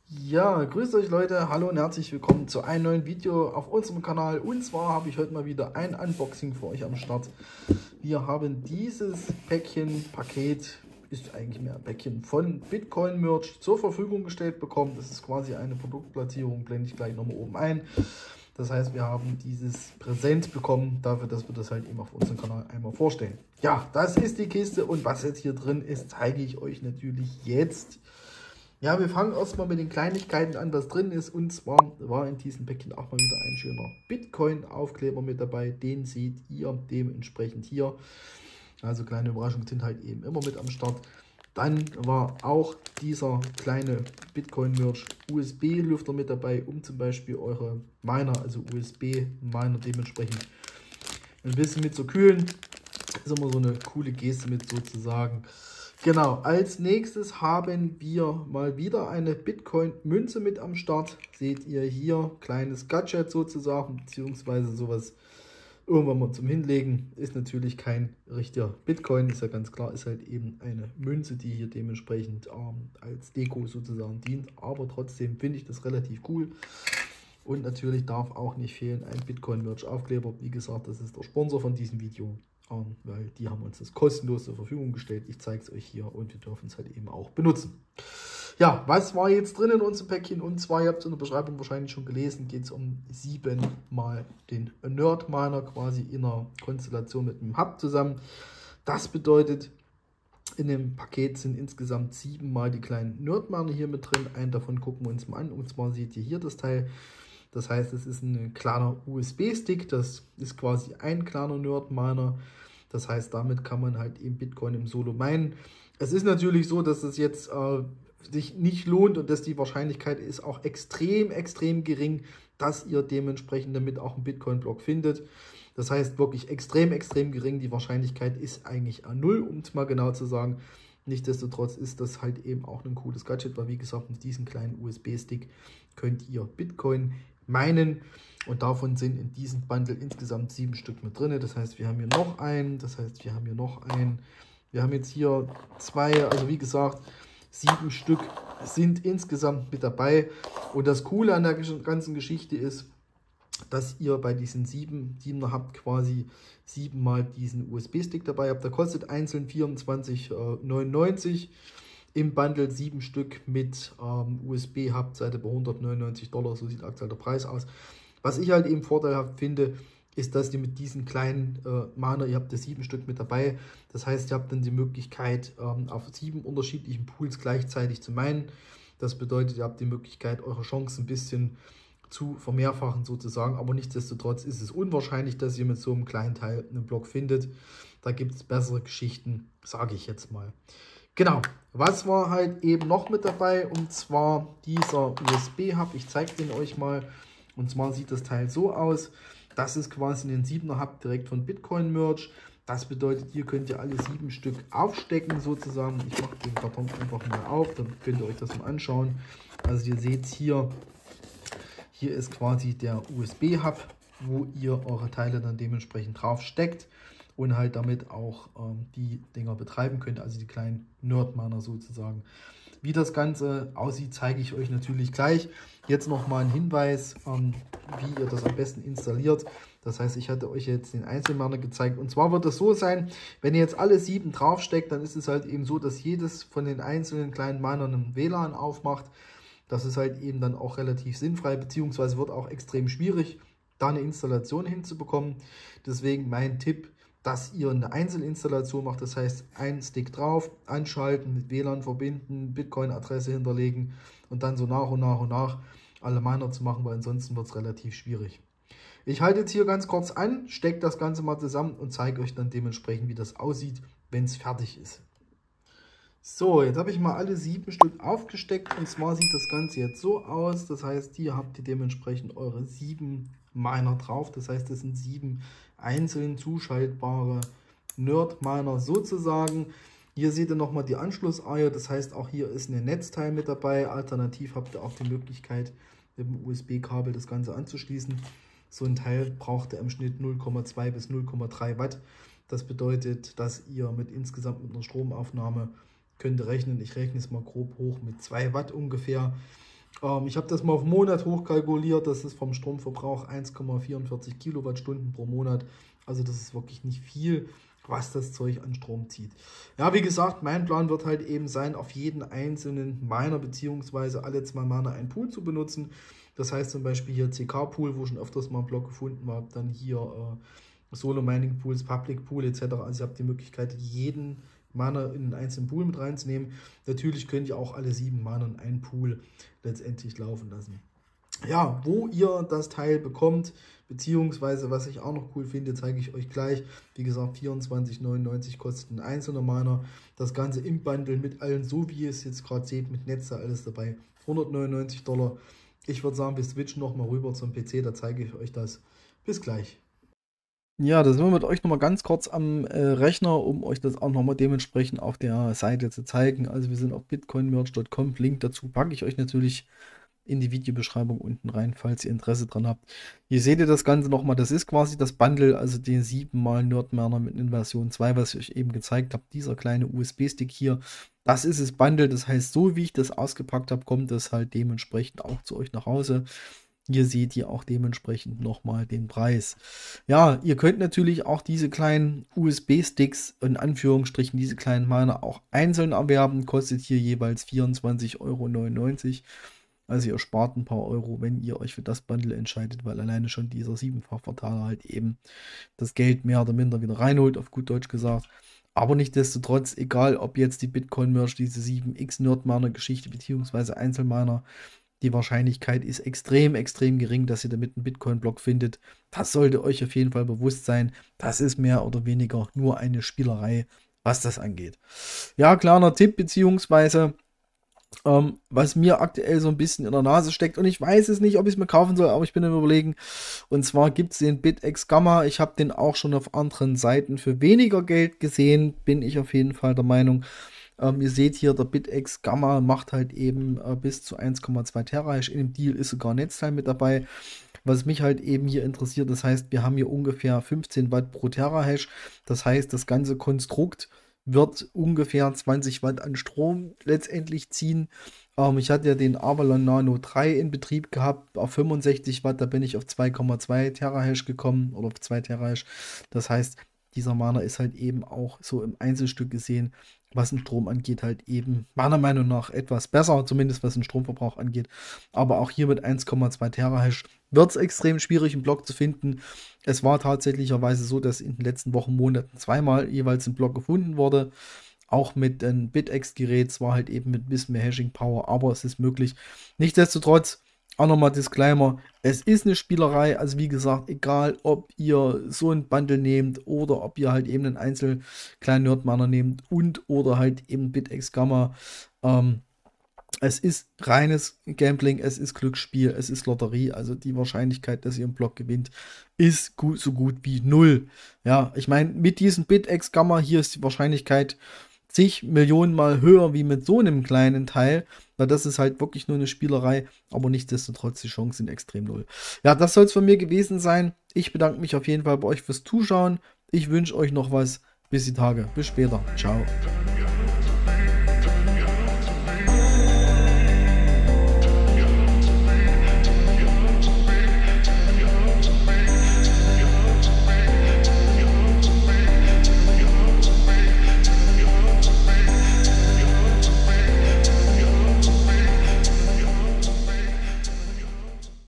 Ja, grüßt euch Leute, hallo und herzlich willkommen zu einem neuen Video auf unserem Kanal. Und zwar habe ich heute mal wieder ein Unboxing für euch am Start. Wir haben dieses Paket, ist eigentlich mehr ein Päckchen von Bitcoin Merch zur Verfügung gestellt bekommen. Das ist quasi eine Produktplatzierung, blende ich gleich nochmal oben ein. Das heißt, wir haben dieses Präsent bekommen, dafür, dass wir das halt eben auf unserem Kanal einmal vorstellen. Ja, das ist die Kiste und was jetzt hier drin ist, zeige ich euch natürlich jetzt. Ja, wir fangen erstmal mit den Kleinigkeiten an, was drin ist. Und zwar war in diesem Päckchen auch mal wieder ein schöner Bitcoin-Aufkleber mit dabei. Den seht ihr dementsprechend hier. Also kleine Überraschungen sind halt eben immer mit am Start. Dann war auch dieser kleine Bitcoin-Merch USB-Lüfter mit dabei, um zum Beispiel eure Miner, also USB-Miner dementsprechend ein bisschen mit zu kühlen. Das ist immer so eine coole Geste mit sozusagen. Genau, als nächstes haben wir mal wieder eine Bitcoin-Münze mit am Start. Seht ihr hier, kleines Gadget sozusagen, beziehungsweise sowas irgendwann mal zum Hinlegen. Ist natürlich kein richtiger Bitcoin, ist ja ganz klar, ist halt eben eine Münze, die hier dementsprechend als Deko sozusagen dient. Aber trotzdem finde ich das relativ cool. Und natürlich darf auch nicht fehlen ein Bitcoin-Merch-Aufkleber. Wie gesagt, das ist der Sponsor von diesem Video, weil die haben uns das kostenlos zur Verfügung gestellt. Ich zeige es euch hier und wir dürfen es halt eben auch benutzen. Ja, was war jetzt drin in unserem Päckchen? Und zwar, ihr habt es in der Beschreibung wahrscheinlich schon gelesen, geht es um 7 mal den Nerd Miner quasi in einer Konstellation mit einem Hub zusammen. Das bedeutet, in dem Paket sind insgesamt 7 mal die kleinen Nerd Miner hier mit drin. Einen davon gucken wir uns mal an. Und zwar seht ihr hier das Teil. Das heißt, es ist ein kleiner USB-Stick, das ist quasi ein kleiner Nerd-Miner. Das heißt, damit kann man halt eben Bitcoin im Solo minen. Es ist natürlich so, dass es jetzt sich nicht lohnt und dass die Wahrscheinlichkeit ist auch extrem, extrem gering, dass ihr dementsprechend damit auch einen Bitcoin-Block findet. Das heißt wirklich extrem, extrem gering. Die Wahrscheinlichkeit ist eigentlich 0, um es mal genau zu sagen. Nichtsdestotrotz ist das halt eben auch ein cooles Gadget, weil wie gesagt, mit diesem kleinen USB-Stick könnt ihr Bitcoin meinen. Und davon sind in diesem Bundle insgesamt 7 Stück mit drin. Das heißt, wir haben hier noch einen. Das heißt, wir haben hier noch einen. Wir haben jetzt hier 2. Also wie gesagt, 7 Stück sind insgesamt mit dabei. Und das Coole an der ganzen Geschichte ist, dass ihr bei diesen 7er habt quasi 7 mal diesen USB-Stick dabei habt. Der kostet einzeln 24,99 €. Im Bundle 7 Stück mit USB-Hub, seid ihr bei $199, so sieht aktuell der Preis aus. Was ich halt eben vorteilhaft finde, ist, dass ihr mit diesen kleinen Miner, ihr habt ja 7 Stück mit dabei. Das heißt, ihr habt dann die Möglichkeit, auf 7 unterschiedlichen Pools gleichzeitig zu minen. Das bedeutet, ihr habt die Möglichkeit, eure Chancen ein bisschen zu vermehrfachen sozusagen. Aber nichtsdestotrotz ist es unwahrscheinlich, dass ihr mit so einem kleinen Teil einen Block findet. Da gibt es bessere Geschichten, sage ich jetzt mal. Genau, was war halt eben noch mit dabei, und zwar dieser USB-Hub. Ich zeige den euch mal. Und zwar sieht das Teil so aus. Das ist quasi ein 7er Hub direkt von Bitcoin Merch. Das bedeutet, hier könnt ihr alle 7 Stück aufstecken sozusagen. Ich mache den Karton einfach mal auf, dann könnt ihr euch das mal anschauen. Also ihr seht hier ist quasi der USB-Hub, wo ihr eure Teile dann dementsprechend drauf steckt und halt damit auch die Dinger betreiben könnt, also die kleinen Nerd-Miner sozusagen. Wie das Ganze aussieht, zeige ich euch natürlich gleich. Jetzt nochmal ein Hinweis, wie ihr das am besten installiert. Das heißt, ich hatte euch jetzt den Einzelminer gezeigt. Und zwar wird es so sein, wenn ihr jetzt alle 7 draufsteckt, dann ist es halt eben so, dass jedes von den einzelnen kleinen Minern einen WLAN aufmacht. Das ist halt eben dann auch relativ sinnfrei, beziehungsweise wird auch extrem schwierig, da eine Installation hinzubekommen. Deswegen mein Tipp, dass ihr eine Einzelinstallation macht. Das heißt, ein Stick drauf, anschalten, mit WLAN verbinden, Bitcoin-Adresse hinterlegen und dann so nach und nach alle Miner zu machen, weil ansonsten wird es relativ schwierig. Ich halte jetzt hier ganz kurz an, stecke das Ganze mal zusammen und zeige euch dann dementsprechend, wie das aussieht, wenn es fertig ist. So, jetzt habe ich mal alle 7 Stück aufgesteckt, und zwar sieht das Ganze jetzt so aus. Das heißt, hier habt ihr dementsprechend eure 7 Miner drauf. Das heißt, das sind 7 einzeln zuschaltbare Nerd-Miner sozusagen. Hier seht ihr nochmal die Anschlusseier. Das heißt, auch hier ist ein Netzteil mit dabei. Alternativ habt ihr auch die Möglichkeit, mit dem USB-Kabel das Ganze anzuschließen. So ein Teil braucht ihr im Schnitt 0,2 bis 0,3 Watt. Das bedeutet, dass ihr insgesamt mit einer Stromaufnahme könnt ihr rechnen, ich rechne es mal grob hoch mit 2 Watt ungefähr. Ich habe das mal auf einen Monat hochkalkuliert, das ist vom Stromverbrauch 1,44 Kilowattstunden pro Monat. Also das ist wirklich nicht viel, was das Zeug an Strom zieht. Ja, wie gesagt, mein Plan wird halt eben sein, auf jeden einzelnen Miner bzw. alle 2 Miner einen Pool zu benutzen. Das heißt zum Beispiel hier CK-Pool, wo schon öfters mal einen Block gefunden habe, dann hier Solo Mining Pools, Public Pool etc. Also ihr habt die Möglichkeit, jeden Miner in einen einzelnen Pool mit reinzunehmen. Natürlich könnt ihr auch alle 7 Miner in einen Pool letztendlich laufen lassen. Ja, wo ihr das Teil bekommt, beziehungsweise was ich auch noch cool finde, zeige ich euch gleich. Wie gesagt, 24,99 kostet ein einzelner Miner. Das Ganze im Bundle mit allen, so wie ihr es jetzt gerade seht, mit Netze, alles dabei. $199. Ich würde sagen, wir switchen nochmal rüber zum PC, da zeige ich euch das. Bis gleich. Ja, da sind wir mit euch nochmal ganz kurz am Rechner, um euch das auch nochmal dementsprechend auf der Seite zu zeigen. Also wir sind auf bitcoinmerch.com, Link dazu packe ich euch natürlich in die Videobeschreibung unten rein, falls ihr Interesse dran habt. Hier seht ihr das Ganze nochmal, das ist quasi das Bundle, also den 7x Nerdminer mit in Version 2, was ich euch eben gezeigt habe, dieser kleine USB-Stick hier. Das ist das Bundle, das heißt, so wie ich das ausgepackt habe, kommt das halt dementsprechend auch zu euch nach Hause. Hier seht ihr auch dementsprechend nochmal den Preis. Ja, ihr könnt natürlich auch diese kleinen USB-Sticks, in Anführungsstrichen diese kleinen Miner, auch einzeln erwerben. Kostet hier jeweils 24,99 €. Also ihr spart ein paar Euro, wenn ihr euch für das Bundle entscheidet, weil alleine schon dieser 7-fach-Verteiler halt eben das Geld mehr oder minder wieder reinholt, auf gut Deutsch gesagt. Aber nichtsdestotrotz, egal ob jetzt die Bitcoin-Merch, diese 7x-Nerdminer-Geschichte beziehungsweise Einzelminer, die Wahrscheinlichkeit ist extrem, extrem gering, dass ihr damit einen Bitcoin-Block findet. Das sollte euch auf jeden Fall bewusst sein. Das ist mehr oder weniger nur eine Spielerei, was das angeht. Ja, kleiner Tipp, beziehungsweise was mir aktuell so ein bisschen in der Nase steckt. Und ich weiß es nicht, ob ich es mir kaufen soll, aber ich bin am Überlegen. Und zwar gibt es den BitX Gamma. Ich habe den auch schon auf anderen Seiten für weniger Geld gesehen, bin ich auf jeden Fall der Meinung. Ihr seht hier, der BitX Gamma macht halt eben bis zu 1,2 Terahash. In dem Deal ist sogar ein Netzteil mit dabei. Was mich halt eben hier interessiert, das heißt, wir haben hier ungefähr 15 Watt pro Terahash. Das heißt, das ganze Konstrukt wird ungefähr 20 Watt an Strom letztendlich ziehen. Ich hatte ja den Avalon Nano 3 in Betrieb gehabt auf 65 Watt. Da bin ich auf 2,2 Terahash gekommen oder auf 2 Terahash. Das heißt, dieser Miner ist halt eben auch so im Einzelstück gesehen, was den Strom angeht, halt eben meiner Meinung nach etwas besser, zumindest was den Stromverbrauch angeht. Aber auch hier mit 1,2 Terahash wird es extrem schwierig, einen Block zu finden. Es war tatsächlicherweise so, dass in den letzten Wochen, Monaten zweimal jeweils ein Block gefunden wurde. Auch mit einem BitX-Gerät, zwar halt eben mit ein bisschen mehr Hashing-Power, aber es ist möglich. Nichtsdestotrotz, auch nochmal Disclaimer, es ist eine Spielerei, also wie gesagt, egal ob ihr so ein Bundle nehmt oder ob ihr halt eben einen einzelnen kleinen Nerdminer nehmt und oder halt eben BitX Gamma, es ist reines Gambling, es ist Glücksspiel, es ist Lotterie, also die Wahrscheinlichkeit, dass ihr einen Block gewinnt, ist so gut wie 0. Ja, ich meine, mit diesem BitX Gamma hier ist die Wahrscheinlichkeit zig Millionen Mal höher wie mit so einem kleinen Teil, weil das ist halt wirklich nur eine Spielerei, aber nichtsdestotrotz die Chancen sind extrem 0. Ja, das soll es von mir gewesen sein. Ich bedanke mich auf jeden Fall bei euch fürs Zuschauen. Ich wünsche euch noch was. Bis die Tage. Bis später. Ciao.